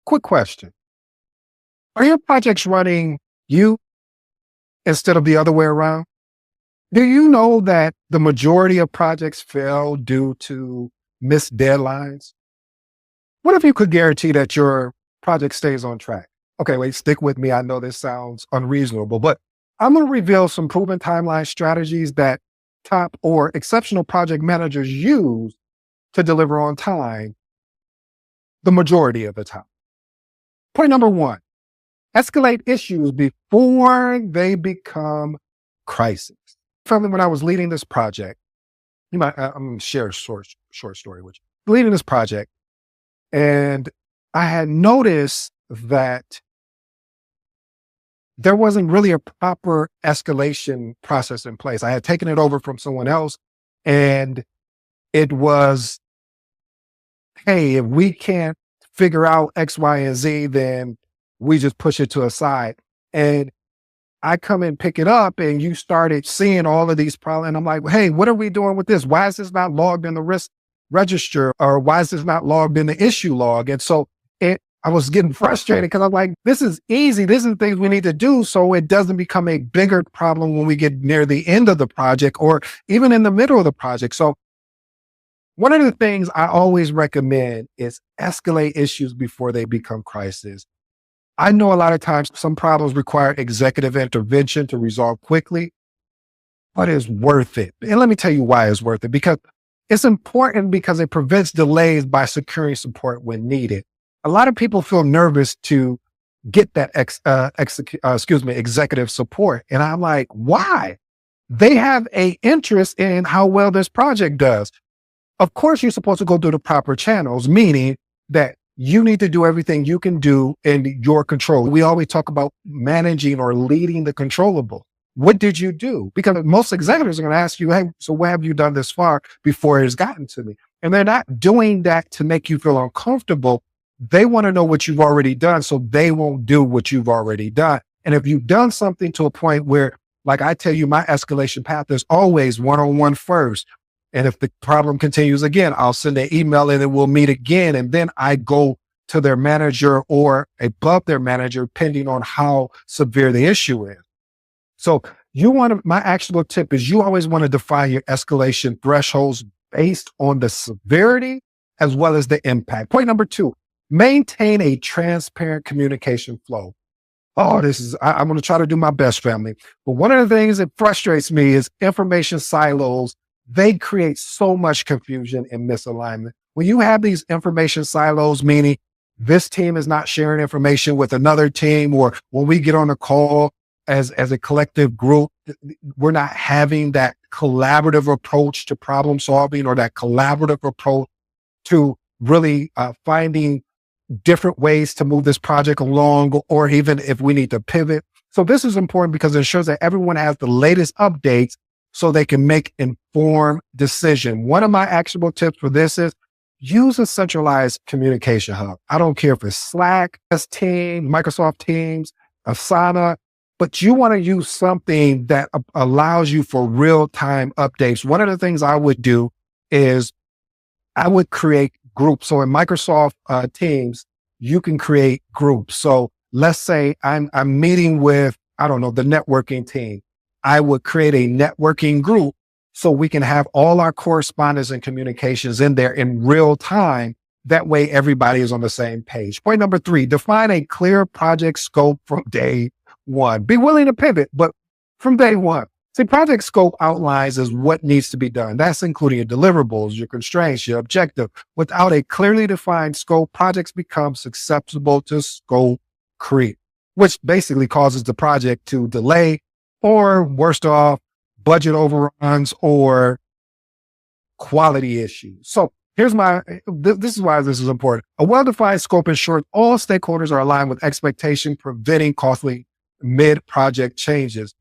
Quick question. Are your projects running you instead of the other way around? Do you know that the majority of projects fail due to missed deadlines? What if you could guarantee that your project stays on track? Okay, wait, stick with me. I know this sounds unreasonable, but I'm going to reveal some proven timeline strategies that top or exceptional project managers use to deliver on time the majority of the time. Point number one, escalate issues before they become crises. Family, when I was leading this project, I'm going to share a short story with you. Leading this project, and I had noticed that there wasn't really a proper escalation process in place. I had taken it over from someone else, and it was, hey, if we can't figure out X, Y, and Z, then we just push it to a side. And I come and pick it up, and you started seeing all of these problems. And I'm like, hey, what are we doing with this? Why is this not logged in the risk register? Or why is this not logged in the issue log? And so I was getting frustrated because I'm like, this is easy. This is things we need to do so it doesn't become a bigger problem when we get near the end of the project or even in the middle of the project. So one of the things I always recommend is escalate issues before they become crises. I know a lot of times some problems require executive intervention to resolve quickly, but it's worth it. And let me tell you why it's worth it. Because it's important because it prevents delays by securing support when needed. A lot of people feel nervous to get that executive support. And I'm like, why? They have an interest in how well this project does. Of course, you're supposed to go through the proper channels, meaning that you need to do everything you can do in your control. We always talk about managing or leading the controllable. What did you do? Because most executives are going to ask you, hey, so what have you done this far before it has gotten to me? And they're not doing that to make you feel uncomfortable. They want to know what you've already done so they won't do what you've already done. And if you've done something to a point where, like I tell you, my escalation path is always one-on-one first. And if the problem continues again, I'll send an email and then we'll meet again. And then I go to their manager or above their manager, depending on how severe the issue is. So my actionable tip is you always want to define your escalation thresholds based on the severity as well as the impact. Point number two, maintain a transparent communication flow. Oh, I'm going to try to do my best, family. But one of the things that frustrates me is information silos. They create so much confusion and misalignment. When you have these information silos, meaning this team is not sharing information with another team, or when we get on a call as a collective group, we're not having that collaborative approach to problem solving or that collaborative approach to really finding different ways to move this project along, or even if we need to pivot. So this is important because it ensures that everyone has the latest updates so they can make informed decision. One of my actionable tips for this is use a centralized communication hub. I don't care if it's Slack, Teams, Microsoft Teams, Asana, but you want to use something that allows you for real-time updates. One of the things I would do is I would create groups. So in Microsoft Teams, you can create groups. So let's say I'm meeting with, the networking team. I would create a networking group so we can have all our correspondence and communications in there in real time. That way everybody is on the same page. Point number three, define a clear project scope from day one. Be willing to pivot, but from day one. See, project scope outlines is what needs to be done. That's including your deliverables, your constraints, your objective. Without a clearly defined scope, projects become susceptible to scope creep, which basically causes the project to delay, or worst off, budget overruns or quality issues. So this is why this is important. A well-defined scope ensures all stakeholders are aligned with expectation, preventing costly mid-project changes.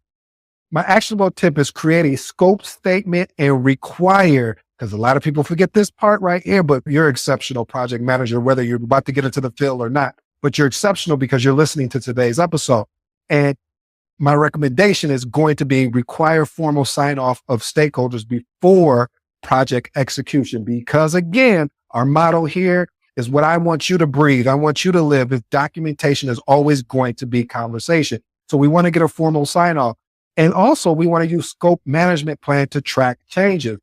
My actionable tip is create a scope statement and require, because a lot of people forget this part right here, but you're exceptional project manager, whether you're about to get into the field or not, but you're exceptional because you're listening to today's episode. And my recommendation is going to be require formal sign off of stakeholders before project execution. Because again, our motto here is what I want you to breathe. I want you to live. If documentation is always going to be conversation. So we want to get a formal sign off. And also we want to use scope management plan to track changes.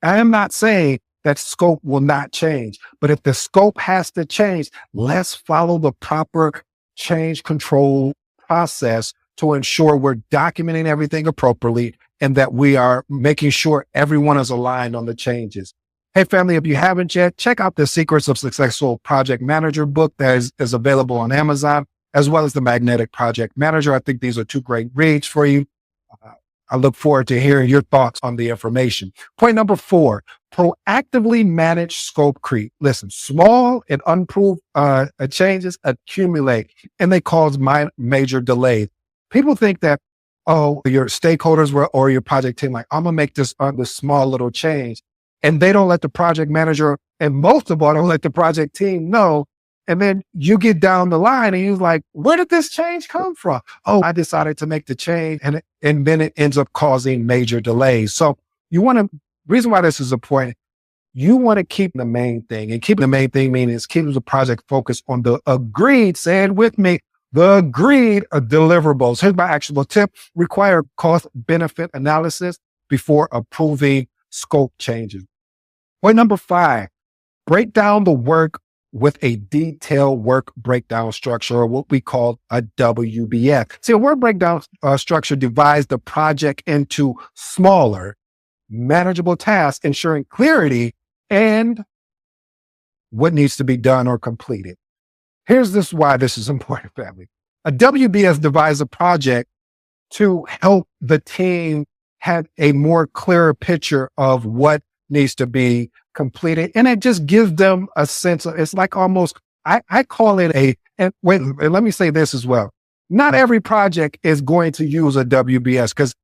I am not saying that scope will not change, but if the scope has to change, let's follow the proper change control process to ensure we're documenting everything appropriately and that we are making sure everyone is aligned on the changes. Hey, family, if you haven't yet, check out the Secrets of Successful Project Manager book that is available on Amazon, as well as the Magnetic Project Manager. I think these are two great reads for you. I look forward to hearing your thoughts on the information. Point number 4, proactively manage scope creep. Listen, small and unproved changes accumulate and they cause major delays. People think that, oh, your stakeholders or your project team, like, I'm gonna make this small little change. And they don't let the project manager, and most of all, don't let the project team know. And then you get down the line and you're like, where did this change come from? Oh, I decided to make the change. And then it ends up causing major delays. So reason why this is important, you want to keep the main thing, and keeping the main thing means keeping the project focused on the agreed, say it with me, the agreed deliverables. Here's my actionable tip: require cost benefit analysis before approving scope changes. Point number 5, break down the work with a detailed work breakdown structure, or what we call a WBS. See, a work breakdown structure divides the project into smaller, manageable tasks, ensuring clarity and what needs to be done or completed. Here's why this is important, family. A WBS divides a project to help the team have a more clearer picture of what needs to be completed. And it just gives them a sense of, it's like almost, I call it and let me say this as well. Not every project is going to use a WBS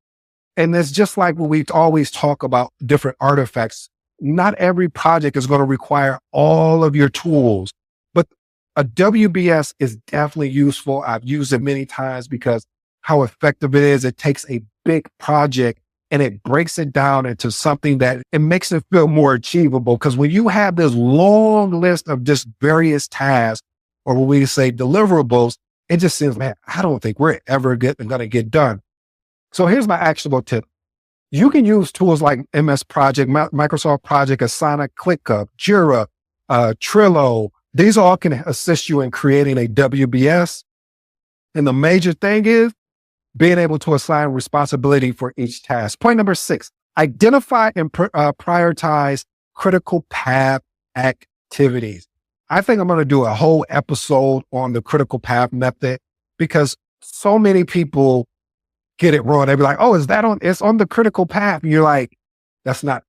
and it's just like when we always talk about different artifacts. Not every project is going to require all of your tools, but a WBS is definitely useful. I've used it many times because how effective it is. It takes a big project and it breaks it down into something that it makes it feel more achievable. Because when you have this long list of just various tasks, or when we say deliverables, it just seems, man, I don't think we're ever going to get done. So here's my actionable tip. You can use tools like MS Project, Microsoft Project, Asana, ClickUp, Jira, Trello. These all can assist you in creating a WBS. And the major thing is being able to assign responsibility for each task. Point number 6, identify and prioritize critical path activities. I think I'm going to do a whole episode on the critical path method because so many people get it wrong. They'll be like, oh, it's on the critical path. And you're like, that's not.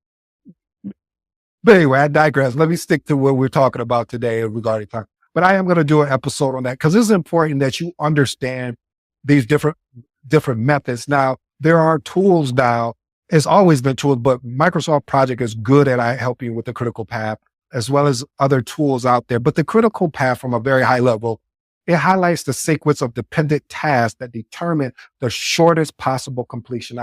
But anyway, I digress. Let me stick to what we're talking about today regarding time. But I am going to do an episode on that because it's important that you understand these different methods. Now, there are tools now. It's always been tools, but Microsoft Project is good at helping with the critical path, as well as other tools out there. But the critical path from a very high level, it highlights the sequence of dependent tasks that determine the shortest possible completion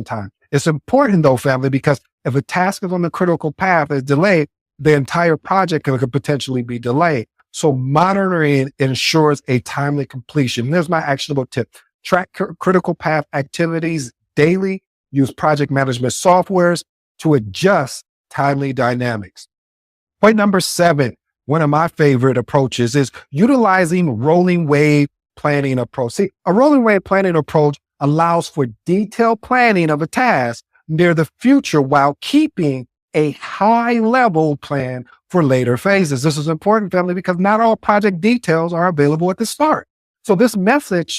time. It's important though, family, because if a task is on the critical path is delayed, the entire project could potentially be delayed. So monitoring ensures a timely completion. There's my actionable tip. Track critical path activities daily. Use project management softwares to adjust timely dynamics. Point number 7, one of my favorite approaches is utilizing rolling wave planning approach. See, a rolling wave planning approach allows for detailed planning of a task near the future while keeping a high level plan for later phases. This is important, family, because not all project details are available at the start. So this method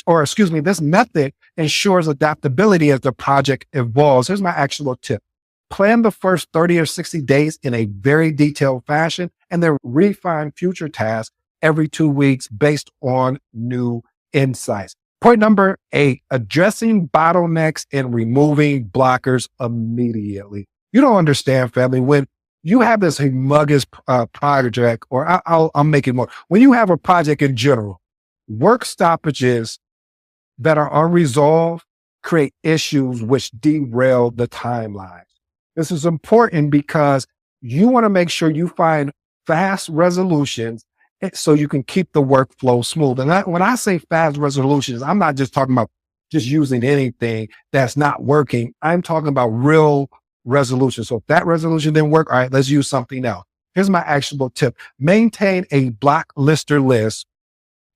ensures adaptability as the project evolves. Here's my actionable tip. Plan the first 30 or 60 days in a very detailed fashion, and then refine future tasks every 2 weeks based on new insights. Point number 8, addressing bottlenecks and removing blockers immediately. You don't understand, family, when you have this humongous project, or I'll make it more. When you have a project in general, work stoppages that are unresolved create issues which derail the timeline. This is important because you want to make sure you find fast resolutions so you can keep the workflow smooth. And when I say fast resolutions, I'm not just talking about just using anything that's not working. I'm talking about real resolution. So if that resolution didn't work, all right, let's use something else. Here's my actionable tip. Maintain a blocklister list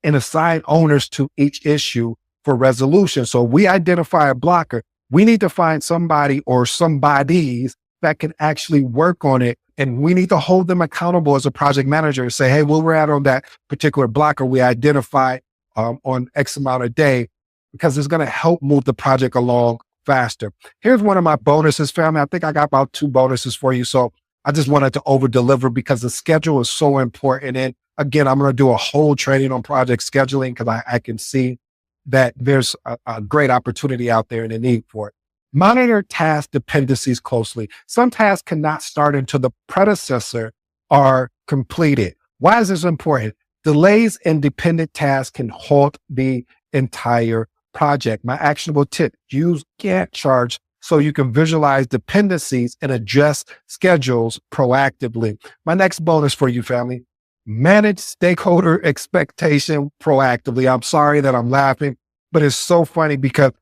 and assign owners to each issue for resolution. So we identify a blocker. We need to find somebody or somebodies that can actually work on it. And we need to hold them accountable as a project manager and say, hey, where we're at on that particular blocker we identified on X amount of day, because it's going to help move the project along faster. Here's one of my bonuses, family. I think I got about 2 bonuses for you. So I just wanted to over deliver because the schedule is so important. And again, I'm going to do a whole training on project scheduling because I can see that there's a great opportunity out there and a need for it. Monitor task dependencies closely. Some tasks cannot start until the predecessor are completed. Why is this important? Delays in dependent tasks can halt the entire project. My actionable tip, use Gantt charts so you can visualize dependencies and adjust schedules proactively. My next bonus for you, family, manage stakeholder expectation proactively. I'm sorry that I'm laughing, but it's so funny because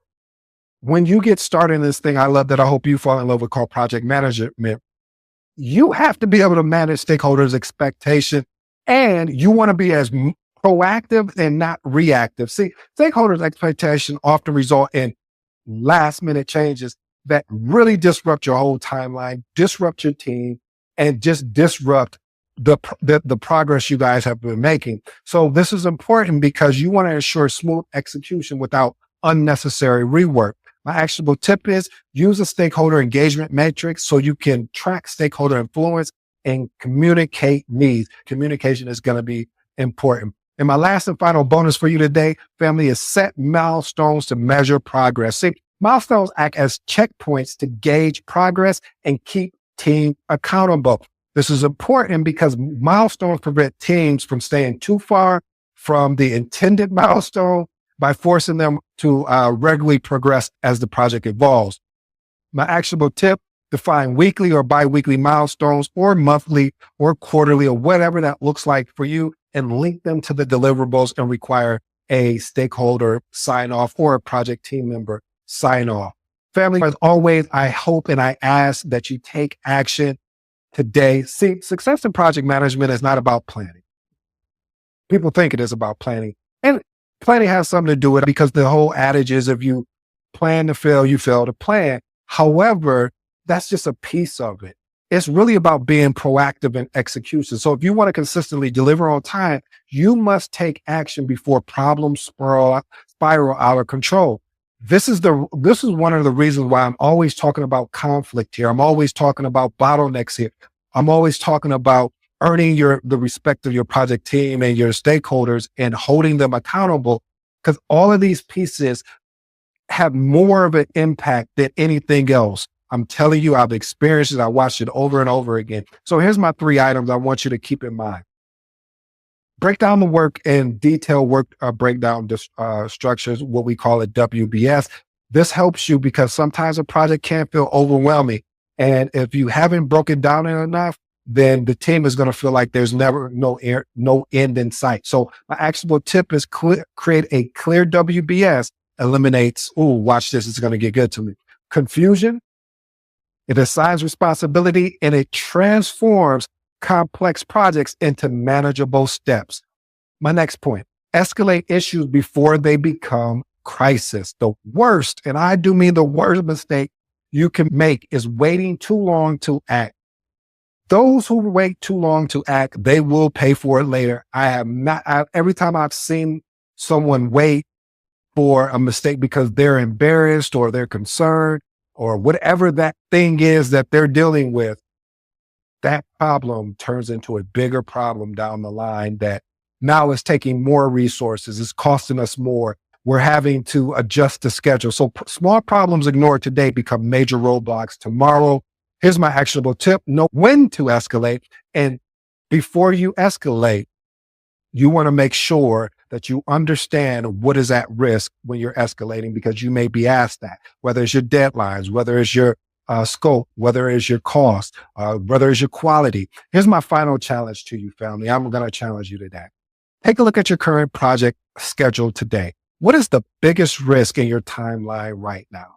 when you get started in this thing, I love that. I hope you fall in love with called project management. You have to be able to manage stakeholders' expectation, and you want to be as proactive and not reactive. See, stakeholders' expectation often result in last minute changes that really disrupt your whole timeline, disrupt your team, and just disrupt the progress you guys have been making. So this is important because you want to ensure smooth execution without unnecessary rework. My actionable tip is use a stakeholder engagement matrix so you can track stakeholder influence and communicate needs. Communication is going to be important. And my last and final bonus for you today, family, is set milestones to measure progress. See, milestones act as checkpoints to gauge progress and keep team accountable. This is important because milestones prevent teams from staying too far from the intended milestone by forcing them to regularly progress as the project evolves. My actionable tip, define weekly or bi-weekly milestones or monthly or quarterly or whatever that looks like for you, and link them to the deliverables and require a stakeholder sign off or a project team member sign off. Family, as always, I hope and I ask that you take action today. See, success in project management is not about planning. People think it is about planning, and planning has something to do with it because the whole adage is if you plan to fail, you fail to plan. However, that's just a piece of it. It's really about being proactive in execution. So if you want to consistently deliver on time, you must take action before problems spiral out of control. This is one of the reasons why I'm always talking about conflict here. I'm always talking about bottlenecks here. I'm always talking about earning the respect of your project team and your stakeholders and holding them accountable, because all of these pieces have more of an impact than anything else. I'm telling you, I've experienced it. I watched it over and over again. So here's my 3 items I want you to keep in mind. Break down the work in detailed work breakdown structures, what we call it WBS. This helps you because sometimes a project can feel overwhelming. And if you haven't broken down it enough, then the team is going to feel like there's never no end in sight. So my actionable tip is create a clear WBS, eliminates, watch this, it's going to get good to me. Confusion, it assigns responsibility, and it transforms complex projects into manageable steps. My next point, escalate issues before they become crisis. The worst, and I do mean the worst mistake you can make is waiting too long to act. Those who wait too long to act, they will pay for it later. Every time I've seen someone wait for a mistake because they're embarrassed or they're concerned or whatever that thing is that they're dealing with, that problem turns into a bigger problem down the line that now is taking more resources, it's costing us more. We're having to adjust the schedule. So small problems ignored today become major roadblocks tomorrow. Here's my actionable tip. Know when to escalate. And before you escalate, you want to make sure that you understand what is at risk when you're escalating, because you may be asked that, whether it's your deadlines, whether it's your scope, whether it's your cost, whether it's your quality. Here's my final challenge to you, family. I'm going to challenge you today. Take a look at your current project schedule today. What is the biggest risk in your timeline right now?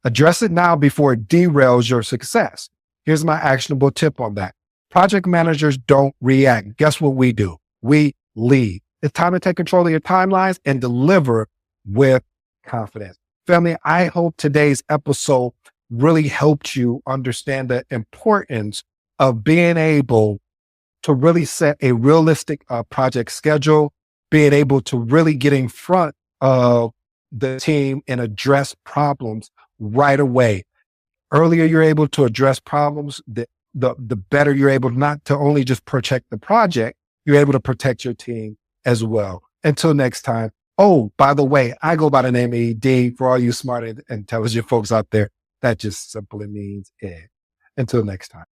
Address it now before it derails your success. Here's my actionable tip on that. Project managers don't react. Guess what we do? We lead. It's time to take control of your timelines and deliver with confidence. Family, I hope today's episode really helped you understand the importance of being able to really set a realistic project schedule, being able to really get in front of the team and address problems right away. Earlier you're able to address problems, the better you're able not to only just protect the project, you're able to protect your team as well. Until next time. Oh, by the way, I go by the name of ED. For all you smart and intelligent folks out there, that just simply means Ed. Until next time.